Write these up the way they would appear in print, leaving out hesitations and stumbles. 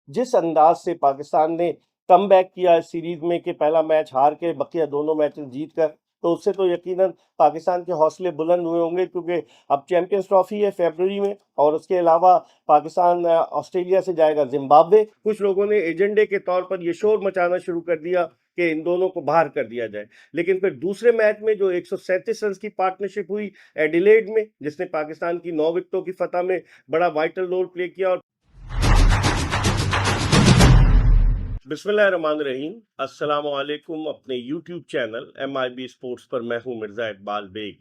जिस अंदाज से पाकिस्तान ने कमबैक किया इस सीरीज में कि पहला मैच हार के बकिया दोनों मैचेस जीत कर, तो उससे तो यकीनन पाकिस्तान के हौसले बुलंद हुए होंगे, क्योंकि अब चैंपियंस ट्रॉफी है फरवरी में, और उसके अलावा पाकिस्तान ऑस्ट्रेलिया से जाएगा जिम्बाब्वे। कुछ लोगों ने एजेंडे के तौर पर यह शोर मचाना शुरू कर दिया कि इन दोनों को बाहर कर दिया जाए, लेकिन फिर दूसरे मैच में जो 137 रन की पार्टनरशिप हुई एडिलेड में, जिसने पाकिस्तान की 9 विकेटों की फतह में बड़ा वाइटल रोल प्ले किया। और बिस्मिल्लाहिर्रहमानिर्रहीम, अस्सलाम वालेकुम। अपने यूट्यूब चैनल MIB स्पोर्ट्स पर मैं हूं मिर्ज़ा इकबाल बेग।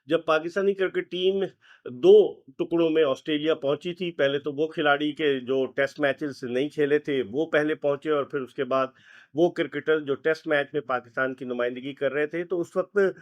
जब पाकिस्तानी क्रिकेट टीम दो टुकड़ों में ऑस्ट्रेलिया पहुंची थी, पहले तो वो खिलाड़ी के जो टेस्ट मैचेस नहीं खेले थे वो पहले पहुंचे, और फिर उसके बाद वो क्रिकेटर जो टेस्ट मैच में पाकिस्तान की नुमाइंदगी कर रहे थे, तो उस वक्त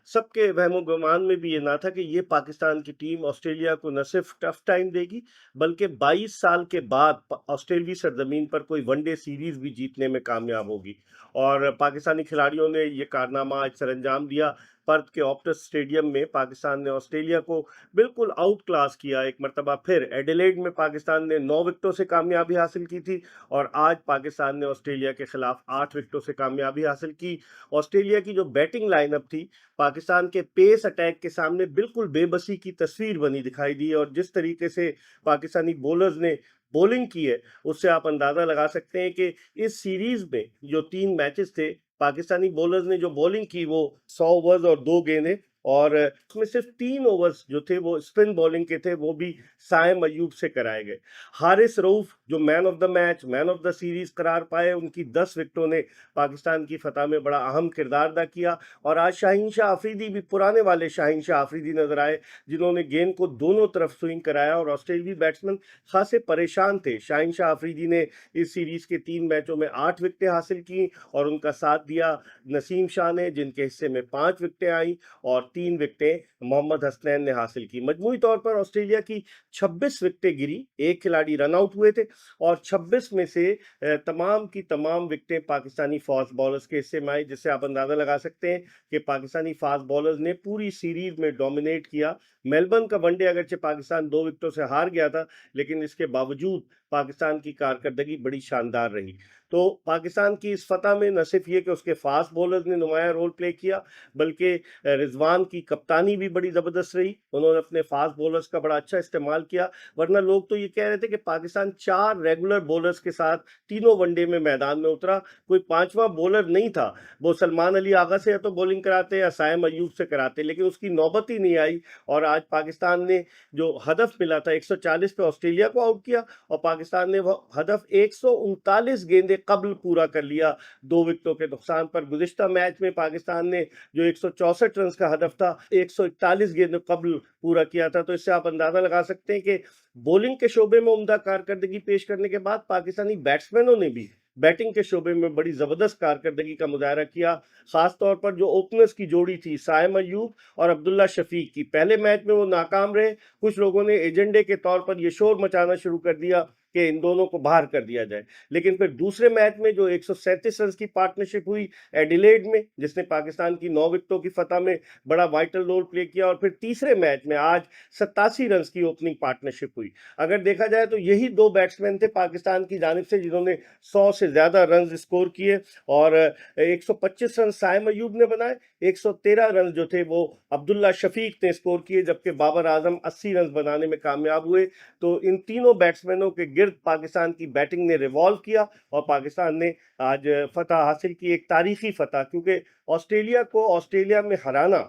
सबके वहमो गुमान में भी ये ना था कि ये पाकिस्तान की टीम ऑस्ट्रेलिया को न सिर्फ टफ टाइम देगी, बल्कि 22 साल के बाद ऑस्ट्रेलियाई सरजमीन पर कोई वनडे सीरीज भी जीतने में कामयाब होगी। और पाकिस्तानी खिलाड़ियों ने ये कारनामा आज सर अंजाम दिया। पर्थ के ऑप्टस स्टेडियम में पाकिस्तान ने ऑस्ट्रेलिया को बिल्कुल आउट क्लास किया। एक मरतबा फिर एडिलेड में पाकिस्तान ने 9 विकेटों से कामयाबी हासिल की थी, और आज पाकिस्तान ने ऑस्ट्रेलिया के खिलाफ 8 विकेटों से कामयाबी हासिल की। ऑस्ट्रेलिया की जो बैटिंग लाइनअप थी, पाकिस्तान के पेस अटैक के सामने बिल्कुल बेबसी की तस्वीर बनी दिखाई दी, और जिस तरीके से पाकिस्तानी बॉलर्स ने बॉलिंग की है, उससे आप अंदाजा लगा सकते हैं कि इस सीरीज में जो 3 मैचेस थे, पाकिस्तानी बॉलर्स ने जो बॉलिंग की वो 100 ओवर्स और 2 गेंदें, और उसमें सिर्फ 3 ओवर्स जो थे वो स्पिन बॉलिंग के थे, वो भी साइम अयूब से कराए गए। हारिस रऊफ जो man of the match, man of the series करार पाए, उनकी 10 विकेटों ने पाकिस्तान की फतह में बड़ा अहम किरदार अदा किया। और आज शाहीन शाह अफरीदी भी पुराने वाले शाहीन शाह अफरीदी नजर आए, जिन्होंने गेंद को दोनों तरफ स्विंग कराया, और ऑस्ट्रेलियाई बैट्समैन खासे परेशान थे। शाहीन शाह अफरीदी ने इस सीरीज के 3 मैचों में 8 विकेटें हासिल की, और उनका साथ दिया नसीम शाह ने, जिनके हिस्से में 5 विकेटें आई, और 3 विकेटें मोहम्मद हसनैन ने हासिल की। मजमूई तौर पर ऑस्ट्रेलिया की 26 विकेटें गिरी, एक खिलाड़ी रन आउट हुए थे, और 26 में से तमाम की तमाम विकेटें पाकिस्तानी फास्ट बॉलर्स के हिस्से में आई, जिससे आप अंदाजा लगा सकते हैं कि पाकिस्तानी फास्ट बॉलर्स ने पूरी सीरीज में डोमिनेट किया। मेलबर्न का वनडे अगरचे पाकिस्तान 2 विकेटों से हार गया था, लेकिन इसके बावजूद पाकिस्तान की कारकर्दगी बड़ी शानदार रही। तो पाकिस्तान की इस फतह में न सिर्फ ये कि उसके फास्ट बॉलर्स ने नुमाया रोल प्ले किया, बल्कि रिजवान की कप्तानी भी बड़ी ज़बरदस्त रही। उन्होंने अपने फास्ट बॉलर्स का बड़ा अच्छा इस्तेमाल किया, वरना लोग तो ये कह रहे थे कि पाकिस्तान 4 रेगुलर बॉलर्स के साथ तीनों वनडे में मैदान में उतरा, कोई पांचवा बॉलर नहीं था। वो सलमान अली आगा से या तो बॉलिंग कराते या साइम अयूब से कराते, लेकिन उसकी नौबत ही नहीं आई। और आज पाकिस्तान ने जो हदफ मिला था 140 पे ऑस्ट्रेलिया को आउट किया, और पाकिस्तान ने वो हदफ 139 गेंदें कबल पूरा कर लिया 2 विकेटों के नुकसान पर। गुज़िश्ता मैच में पाकिस्तान ने जो 164 रन का हदफ था, 141 गेंदें कबल पूरा किया था। तो इससे आप अंदाजा लगा सकते हैं कि बॉलिंग के शोबे में उम्दा कारकर्दगी पेश करने के बाद पाकिस्तानी बैट्समैनों ने भी बैटिंग के शोबे में बड़ी ज़बरदस्त कारकर्दगी का मुजाहरा किया। ख़ास तौर पर जो ओपनर्स की जोड़ी थी साइम अयूब और अब्दुल्ला शफीक की, पहले मैच में वो नाकाम रहे। कुछ लोगों ने एजेंडे के तौर पर यह शोर मचाना शुरू कर दिया कि इन दोनों को बाहर कर दिया जाए, लेकिन फिर दूसरे मैच में जो 137 रन की पार्टनरशिप हुई एडिलेड में, जिसने पाकिस्तान की 9 विकेटों की फतह में बड़ा वाइटल रोल प्ले किया, और फिर तीसरे मैच में आज 87 रन की ओपनिंग पार्टनरशिप हुई। अगर देखा जाए तो यही 2 बैट्समैन थे पाकिस्तान की जानिब से जिन्होंने 100 से ज्यादा रन स्कोर किए, और 125 रन साइम अयूब ने बनाए, 113 रन जो थे वो अब्दुल्ला शफीक ने स्कोर किए, जबकि बाबर आजम 80 रन बनाने में कामयाब हुए। तो इन तीनों बैट्समैनों के गिर्द पाकिस्तान की बैटिंग ने रिवॉल्व किया, और पाकिस्तान ने आज फतह हासिल की, एक तारीखी फतह, क्योंकि ऑस्ट्रेलिया को ऑस्ट्रेलिया में हराना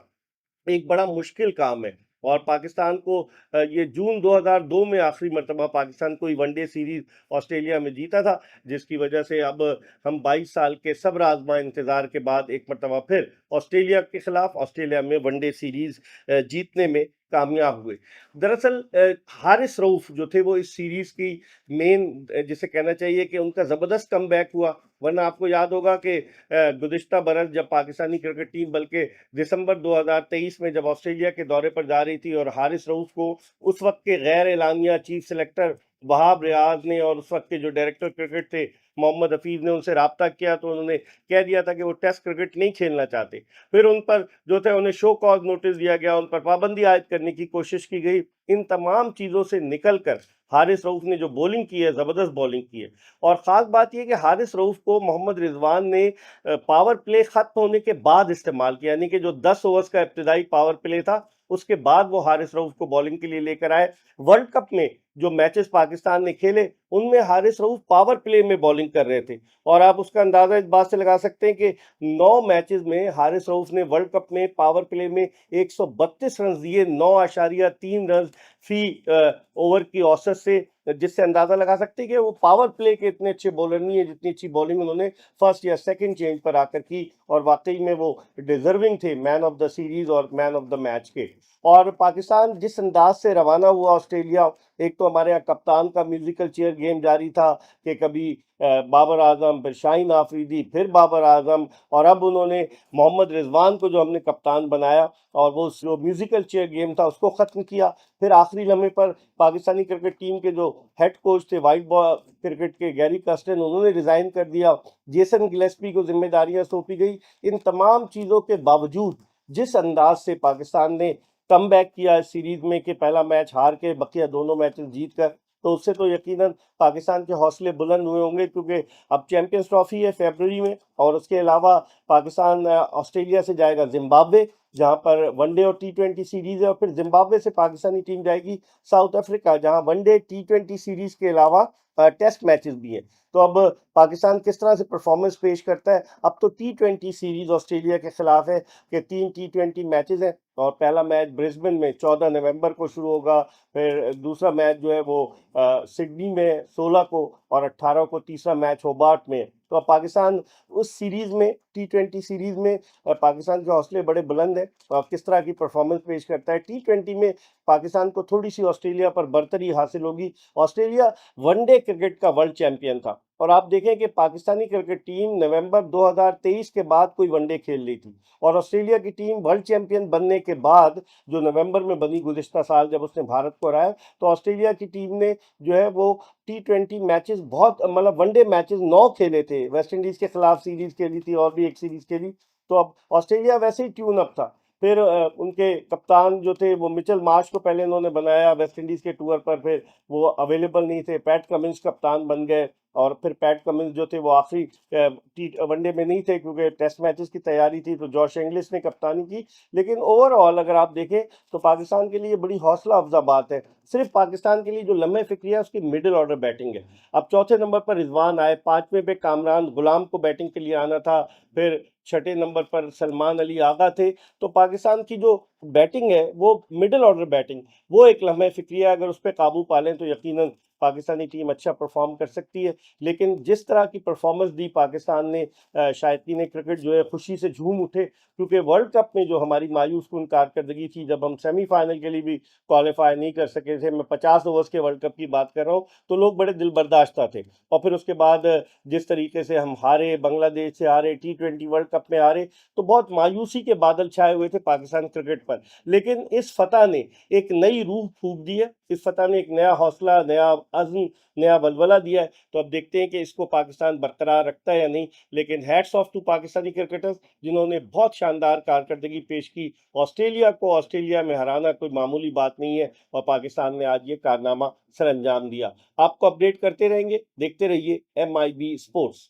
एक बड़ा मुश्किल काम है। और पाकिस्तान को ये जून 2002 में आखिरी मरतबा पाकिस्तान कोई वनडे सीरीज ऑस्ट्रेलिया में जीता था, जिसकी वजह से अब हम 22 साल के सब्र आजमा इंतजार के बाद एक मरतबा फिर ऑस्ट्रेलिया के खिलाफ ऑस्ट्रेलिया में वनडे सीरीज जीतने में कामयाब हुए। दरअसल हारिस रऊफ जो थे वो इस सीरीज की मेन, जिसे कहना चाहिए कि उनका ज़बरदस्त कमबैक हुआ। वरना आपको याद होगा कि गुज़िश्ता बरस जब पाकिस्तानी क्रिकेट टीम बल्कि दिसंबर 2023 में जब ऑस्ट्रेलिया के दौरे पर जा रही थी, और हारिस रऊफ को उस वक्त के गैर एलानिया चीफ सेलेक्टर वहाब रियाज ने और उस वक्त के जो डायरेक्टर क्रिकेट थे मोहम्मद हफीज ने उनसे रब्ता किया, तो उन्होंने कह दिया था कि वो टेस्ट क्रिकेट नहीं खेलना चाहते। फिर उन पर जो थे उन्हें शो कॉज नोटिस दिया गया, उन पर पाबंदी आयद करने की कोशिश की गई। इन तमाम चीज़ों से निकल कर हारिस रऊफ ने जो बॉलिंग की है, ज़बरदस्त बॉलिंग की है। और ख़ास बात ये है कि हारिस रऊफ को मोहम्मद रिजवान ने पावर प्ले खत्म होने के बाद इस्तेमाल किया, यानी कि जो 10 ओवर्स का इब्तिदाई पावर प्ले था उसके बाद वो हारिस रऊफ को बॉलिंग के लिए लेकर आए। वर्ल्ड कप में जो मैचेस पाकिस्तान ने खेले उनमें हारिस रऊफ पावर प्ले में बॉलिंग कर रहे थे, और आप उसका अंदाजा इस बात से लगा सकते हैं कि 9 मैचेस में हारिस रऊफ ने वर्ल्ड कप में पावर प्ले में 132 रन दिए, 9.3 रन फी ओवर की औसत से, जिससे अंदाजा लगा सकते हैं कि वो पावर प्ले के इतने अच्छे बॉलर नहीं है जितनी अच्छी बॉलिंग उन्होंने फर्स्ट या सेकंड चेंज पर आकर की, और वाकई में वो डिजर्विंग थे मैन ऑफ द सीरीज और मैन ऑफ द मैच के। और पाकिस्तान जिस अंदाज से रवाना हुआ ऑस्ट्रेलिया, एक तो हमारे यहाँ कप्तान का म्यूजिकल चेयर गेम जारी था कि कभी बाबर आजम, फिर शाहीन आफरीदी, फिर बाबर आजम, और अब उन्होंने मोहम्मद रिजवान को जो हमने कप्तान बनाया और वो जो म्यूजिकल चेयर गेम था उसको ख़त्म किया। फिर आखिरी लम्हे पर पाकिस्तानी क्रिकेट टीम के जो हेड कोच थे वाइट बॉल क्रिकेट के, गैरी कर्स्टन, उन्होंने रिजाइन कर दिया, जेसन गिलेस्पी को जिम्मेदारियां सौंपी गई। इन तमाम चीज़ों के बावजूद जिस अंदाज से पाकिस्तान ने कम बैक किया इस सीरीज में कि पहला मैच हार के बकिया दोनों मैचेस जीत कर, तो उससे तो यकीनन पाकिस्तान के हौसले बुलंद हुए होंगे, क्योंकि अब चैंपियंस ट्रॉफी है फरवरी में, और उसके अलावा पाकिस्तान ऑस्ट्रेलिया से जाएगा जिम्बाब्वे, जहां पर वनडे और टी20 सीरीज है, और फिर जिम्बाब्वे से पाकिस्तानी टीम जाएगी साउथ अफ्रीका, जहां वनडे टी20 सीरीज के अलावा टेस्ट मैचेस भी हैं। तो अब पाकिस्तान किस तरह से परफॉर्मेंस पेश करता है। अब तो टी20 सीरीज ऑस्ट्रेलिया के खिलाफ है कि 3 टी20 मैचेस हैं, और पहला मैच ब्रिस्बेन में 14 नवंबर को शुरू होगा, फिर दूसरा मैच जो है वो सिडनी में 16 को, और 18 को तीसरा मैच होबार्ट में। तो अब पाकिस्तान उस सीरीज में, टी20 सीरीज में, पाकिस्तान के हौसले बड़े बुलंद हैं, और किस तरह की परफॉर्मेंस पेश करता है। टी20 में पाकिस्तान को थोड़ी सी ऑस्ट्रेलिया पर बर्तरी हासिल होगी। ऑस्ट्रेलिया वनडे क्रिकेट का वर्ल्ड चैंपियन था, और आप देखें कि पाकिस्तानी क्रिकेट टीम नवंबर 2023 के बाद कोई वनडे खेल रही थी, और ऑस्ट्रेलिया की टीम वर्ल्ड चैंपियन बनने के बाद जो नवंबर में बनी गुज़िश्ता साल जब उसने भारत को हराया, तो ऑस्ट्रेलिया की टीम ने जो है वो टी20 मैचेस बहुत, मतलब वनडे मैचेस 9 खेले थे। वेस्ट इंडीज के खिलाफ सीरीज खेली थी और भी एक सीरीज खेली। तो अब ऑस्ट्रेलिया वैसे ही ट्यून अप था। फिर उनके कप्तान जो थे वो मिचेल मार्श को पहले उन्होंने बनाया वेस्ट इंडीज के टूर पर, फिर वो अवेलेबल नहीं थे, पैट कमिंस कप्तान बन गए, और फिर पैट कमिंस जो थे वो आखिरी टी वनडे में नहीं थे क्योंकि टेस्ट मैचेस की तैयारी थी, तो जॉश इंग्लिश ने कप्तानी की। लेकिन ओवरऑल अगर आप देखें तो पाकिस्तान के लिए बड़ी हौसला अफजा बात है। सिर्फ पाकिस्तान के लिए जो लम्हे फिक्री है उसकी मिडिल ऑर्डर बैटिंग है। अब चौथे नंबर पर रिजवान आए, पांचवें पे कामरान गुलाम को बैटिंग के लिए आना था, फिर छठे नंबर पर सलमान अली आगा थे। तो पाकिस्तान की जो बैटिंग है वो मिडिल ऑर्डर बैटिंग, वो एक लम्हे फिक्री है, अगर उस पर काबू पा लें तो यकीनन पाकिस्तानी टीम अच्छा परफॉर्म कर सकती है। लेकिन जिस तरह की परफॉर्मेंस दी पाकिस्तान ने, शायकीन क्रिकेट जो है खुशी से झूम उठे, क्योंकि वर्ल्ड कप में जो हमारी मायूस कुन कारकर्दगी थी, जब हम सेमीफाइनल के लिए भी क्वालिफाई नहीं कर सके थे, मैं 50 ओवर्स के वर्ल्ड कप की बात कर रहा हूँ, तो लोग बड़े दिल बर्दाश्त थे। और फिर उसके बाद जिस तरीके से हम हारे, बांग्लादेश से हारे, टी20 वर्ल्ड कप में हारे, तो बहुत मायूसी के बादल छाए हुए थे पाकिस्तान क्रिकेट पर। लेकिन इस फतह ने एक नई रूह फूंक दी है, इस फतह ने एक नया हौसला, नया अज़्म, नया बलबला दिया है। तो अब देखते हैं कि इसको पाकिस्तान बरकरार रखता है या नहीं। लेकिन hats off to Pakistani cricketers, जिन्होंने बहुत शानदार कारकर्दगी पेश की। ऑस्ट्रेलिया को ऑस्ट्रेलिया में हराना कोई मामूली बात नहीं है, और पाकिस्तान ने आज ये कारनामा सर अंजाम दिया। आपको अपडेट करते रहेंगे, देखते रहिए MIB स्पोर्ट्स।